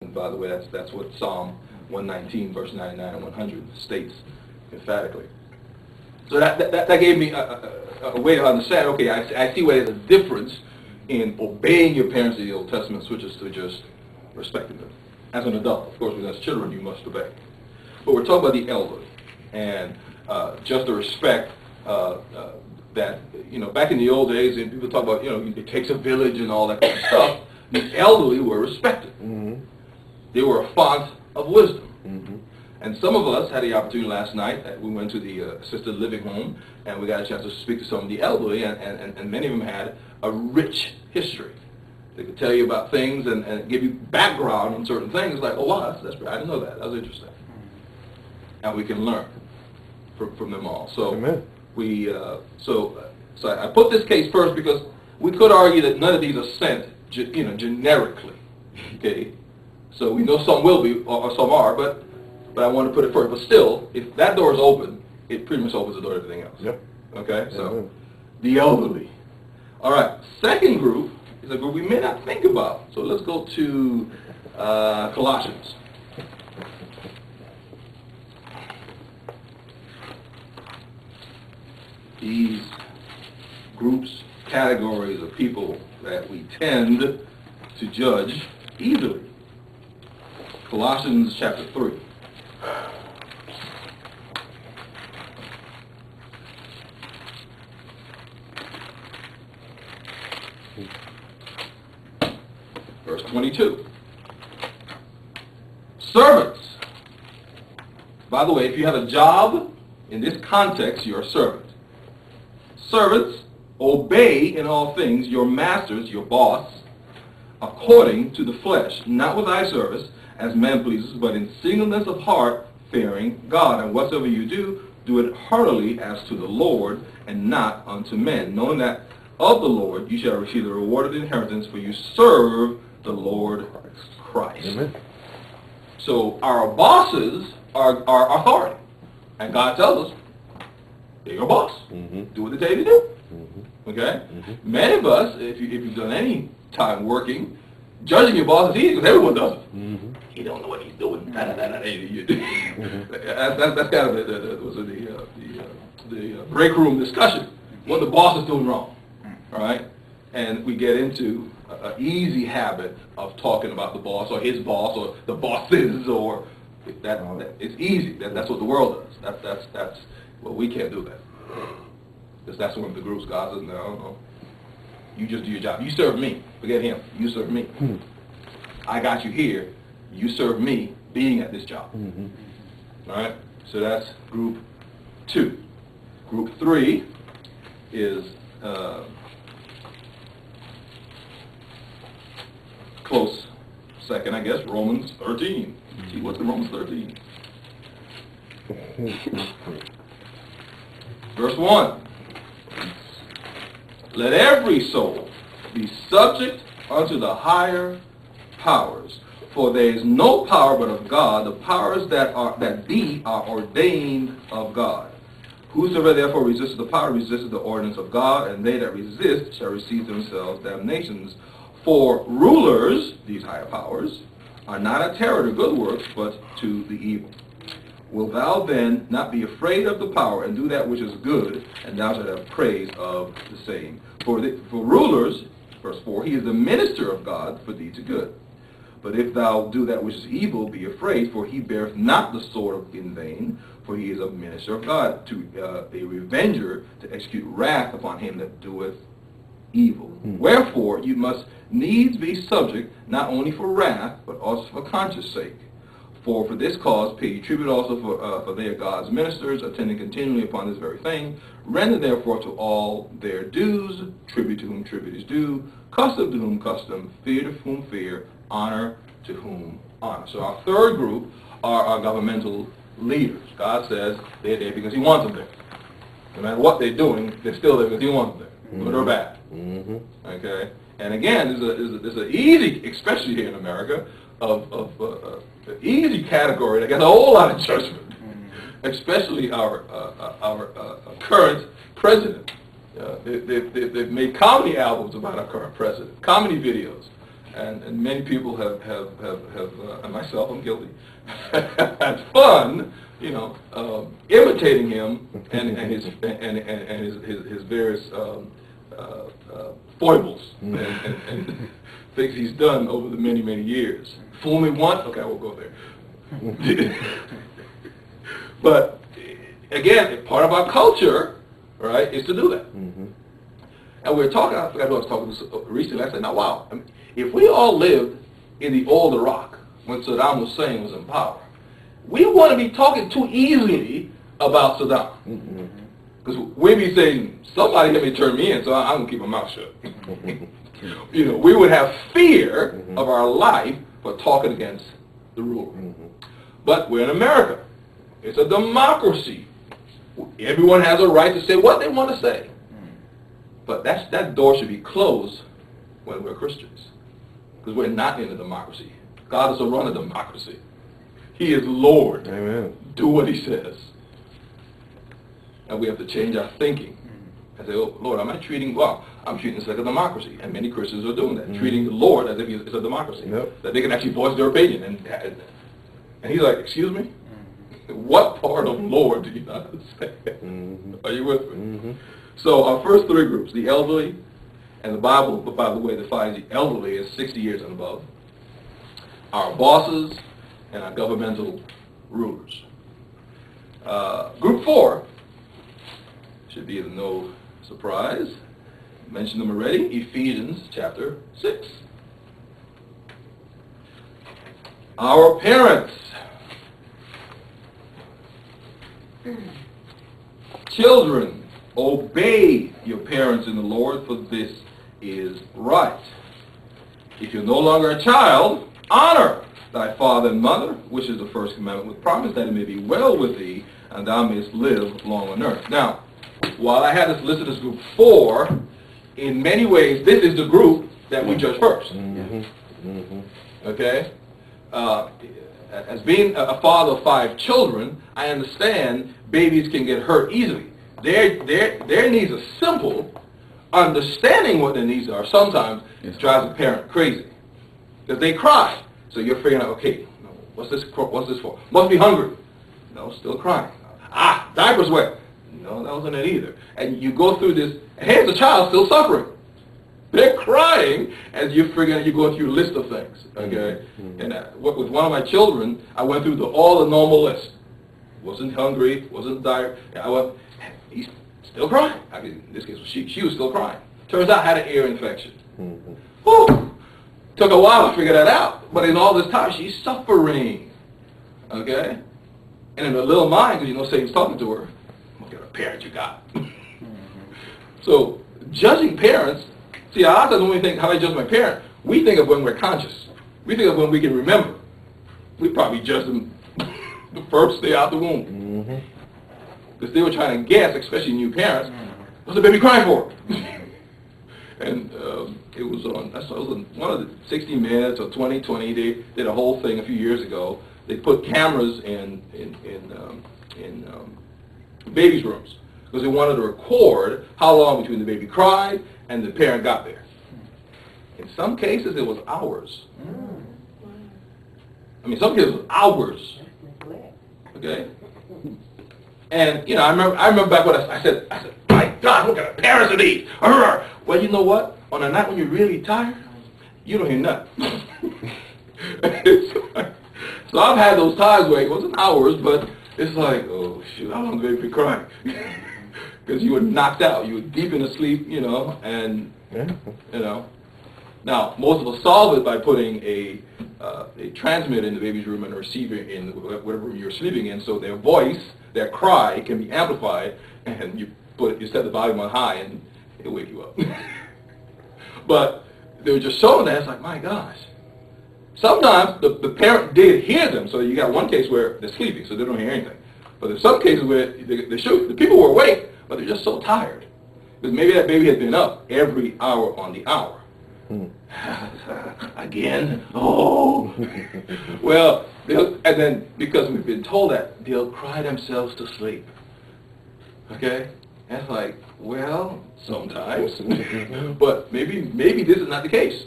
And by the way, that's what Psalm 119, verse 99 and 100 states emphatically. So that gave me a way to understand, okay, I see where there's a difference in obeying your parents in the Old Testament switches to just respecting them. As an adult, of course, as children, you must obey. But we're talking about the elderly, and just the respect that, back in the old days, and people talk about, it takes a village and all that kind of stuff, the elderly were respected. Mm-hmm. They were a font of wisdom. Mm-hmm. And some of us had the opportunity last night, we went to the assisted living home, and we got a chance to speak to some of the elderly, and many of them had a rich history. They could tell you about things and give you background on certain things, like, oh wow, that's I didn't know that, that was interesting. And we can learn from them all. So Amen. So I put this case first because we could argue that none of these are sent, generically. Okay, so we know some will be or some are, but I want to put it first. But still, if that door is open, it pretty much opens the door to everything else. Yep. Okay, so the elderly. All right, second group is a group we may not think about. So let's go to Colossians. These groups, categories of people that we tend to judge easily. Colossians chapter 3. Verse 22. Servants. By the way, if you have a job, in this context, you're a servant. Servants, obey in all things your masters, your boss, according to the flesh, not with eye service, as man pleases, but in singleness of heart, fearing God. And whatsoever you do, do it heartily as to the Lord, and not unto men, knowing that of the Lord you shall receive the reward of the inheritance, for you serve the Lord Christ. Amen. So our bosses are authority. And God tells us, they're your boss. Mm-hmm. Do what they tell you to do. Mm-hmm. Okay? Mm-hmm. Many of us, if you've done any time working, judging your boss is easy because everyone does it. Mm-hmm. He don't know what he's doing. That's Mm-hmm. that's kind of the break room discussion. What the boss is doing wrong. All right? And we get into an easy habit of talking about the boss or his boss or the bosses or that it's easy. That's what the world does. That's well, we can't do that. Because that's one of the groups God says, no. You just do your job. You serve me. Forget him. You serve me. Mm-hmm. I got you here. You serve me being at this job. Mm-hmm. All right? So that's group 2. Group 3 is close second, I guess, Romans 13. See, what's in Romans 13? Verse 1. Let every soul be subject unto the higher powers, for there is no power but of God. The powers that be are ordained of God. Whosoever therefore resisteth the power resisteth the ordinance of God, and they that resist shall receive themselves damnations. For rulers, these higher powers, are not a terror to good works, but to the evil. Wilt thou then not be afraid of the power, and do that which is good, and thou shalt have praise of the same? For rulers, verse 4, he is the minister of God for thee to good. But if thou do that which is evil, be afraid, for he beareth not the sword in vain, for he is a minister of God, to a revenger, to execute wrath upon him that doeth evil. Wherefore you must needs be subject, not only for wrath, but also for conscience sake. For this cause pay ye tribute also, for they are God's ministers, attending continually upon this very thing. Render therefore to all their dues, tribute to whom tribute is due, custom to whom custom, fear to whom fear, honor to whom honor. So our third group are our governmental leaders. God says they're there because he wants them there. No matter what they're doing, they're still there because he wants them there, good or bad. Mm-hmm. Okay? And again, there's an easy, especially here in America, of easy category that gets a whole lot of judgment, especially our current president. They've made comedy albums about our current president, comedy videos, and many people have and myself, I'm guilty, had fun, imitating him and his various foibles and things he's done over the many years. Fool me once, okay, I won't go there. But again, part of our culture, right, is to do that. Mm-hmm. And we're talking, I forgot who I was talking to recently, I said, now wow, if we all lived in the old Iraq, when Saddam Hussein was in power, we want to be talking too easily about Saddam. Because we'd be saying, somebody let me turn me in, so I'm going to keep my mouth shut. We would have fear of our life for talking against the ruler. But we're in America. It's a democracy. Everyone has a right to say what they want to say. But that door should be closed when we're Christians. Because we're not in a democracy. God doesn't run a democracy. He is Lord. Amen. Do what he says. And we have to change our thinking. And say, oh, Lord, am I treating, well, I'm treating this like a democracy. And many Christians are doing that. Treating the Lord as if it's a democracy. Yep. That they can actually voice their opinion. And he's like, excuse me? What part of Lord do you not understand? Are you with me? So our first three groups, the elderly, and the Bible, by the way, defines the elderly as 60 years and above, our bosses, and our governmental rulers. Group 4 should be of no surprise. Mentioned them already, Ephesians chapter 6. Our parents. Children, obey your parents in the Lord, for this is right. If you're no longer a child, honor thy father and mother, which is the first commandment, with promise that it may be well with thee, and thou mayest live long on earth. Now, while I had this listed as group 4, in many ways, this is the group that we judge first. Okay? As being a father of 5 children, I understand babies can get hurt easily. Their needs are simple. Understanding what their needs are sometimes drives a parent crazy. Because they cry. So you're figuring out, okay, what's this for? Must be hungry. No, still crying. Ah, diaper's wet. No, that wasn't it either. And you go through this, and here's the child still suffering. They're crying as you're figuring out, you're going through a list of things. Okay? And with one of my children, I went through all the normal list. Wasn't hungry, wasn't dire. He's still crying. I mean, in this case, she was still crying. Turns out I had an ear infection. Whew. Took a while to figure that out. But in all this time, she's suffering. Okay? And in her little mind, because Satan's talking to her, what kind of parent you got? So, judging parents, see, a lot of times when we think, how do I judge my parent? We think of when we're conscious. We think of when we can remember. We probably judge them the first day out the womb. Because they were trying to guess, especially new parents, what's the baby crying for? And it was on one of the 60 Minutes or 2020. They did a whole thing a few years ago. They put cameras in babies' rooms because they wanted to record how long between the baby cried and the parent got there. In some cases, it was hours. I mean, some cases it was hours. Okay. And I remember back when I said, my God, what kind of parents are these? Well, you know what? On a night when you're really tired, you don't hear nothing. So I've had those times where it wasn't hours, but it's like, oh shoot, how long did they be crying? Because you were knocked out, you were deep into sleep, and Now, most of us solve it by putting a transmitter in the baby's room and a receiver in whatever room you're sleeping in, so their voice, their cry can be amplified, and you set the volume on high, and it'll wake you up. But they were just showing that, it's like, my gosh. Sometimes the parent did hear them, so you got one case where they're sleeping, so they don't hear anything. But there's some cases where the people were awake, but they're just so tired. Because maybe that baby had been up every hour on the hour. Again? Oh! Well, and then because we've been told that, they'll cry themselves to sleep. Okay? And it's like, well, sometimes. But maybe this is not the case.